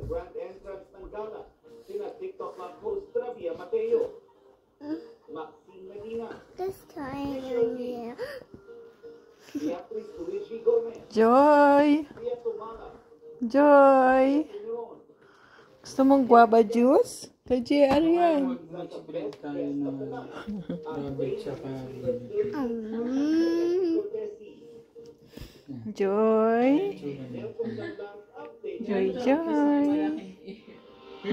grand entrance ng gala, sina TikTok Club host Travia Mateo, Maxine Medina, Beatriz Luigi Gomez, Joy! Joy! Gusto mong guava juice? Kay JR yan. Mag-spread tayo ng rabbit sa Joy! Joy, Joy!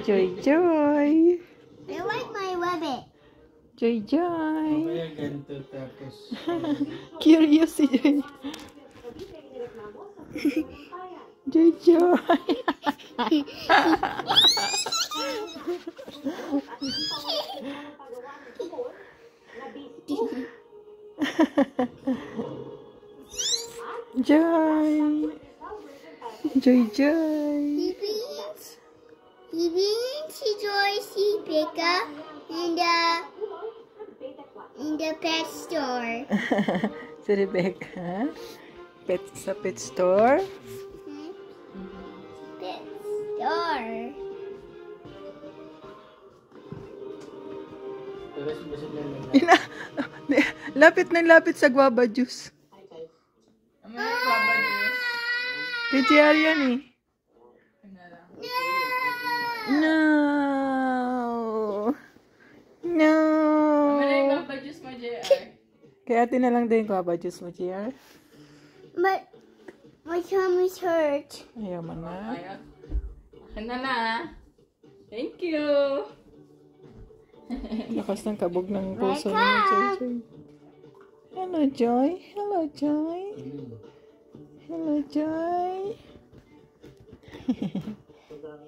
Joy, Joy! I like my rabbit. Joy, Joy! Kaya ganito tapos Curious si Joy. Joy, Joy! Joy! Joy, Joy! He beans, he joys, he pick up in the pet store. Si Rebecca, sa pet store. Pet store. tapos busog na lang. Lapit sa guava juice. Kay JR yan eh. No! No! Guava juice mo, JR. Kaya ate na lang din guava juice mo, JR. But my tummy's hurt. Ayaw mo na. Akin na na. Thank you. Lakas ng kabog ng puso ni Joy. Hello, Joy. Hello, Joy. Hello, Joy.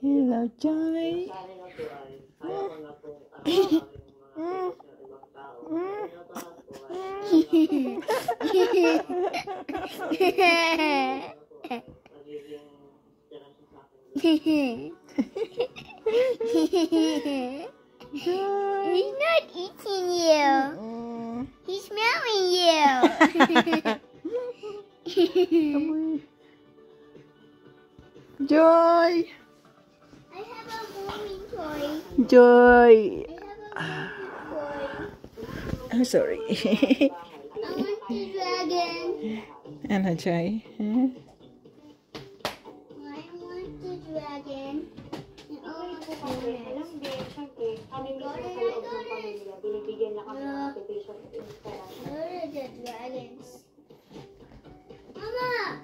Hello, Joy. He's not eating you. He's smelling you. Joy. I have a moving toy. Joy. I have a toy. I'm sorry. I want the dragon. Ano, Joy? Huh? I want the dragon. And all of the colors. Where are the dragons? Mama,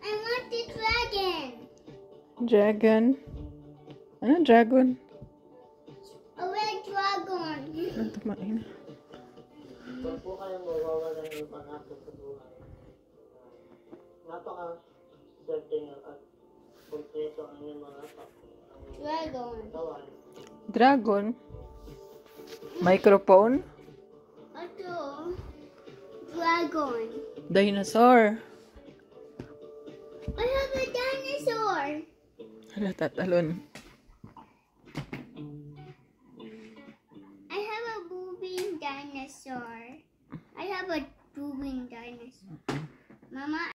I want the dragon. Dragon. Ano, dragon? A red dragon. Ano, tumain. Kung po kayong mawawala ng pangako sa buhay, napaka-certain at kompleto ang inyong mga Dragon. katawan. Dragon? Microphone? Ito. Dragon. Dinosaur. I have a dinosaur. Hala, tatalon.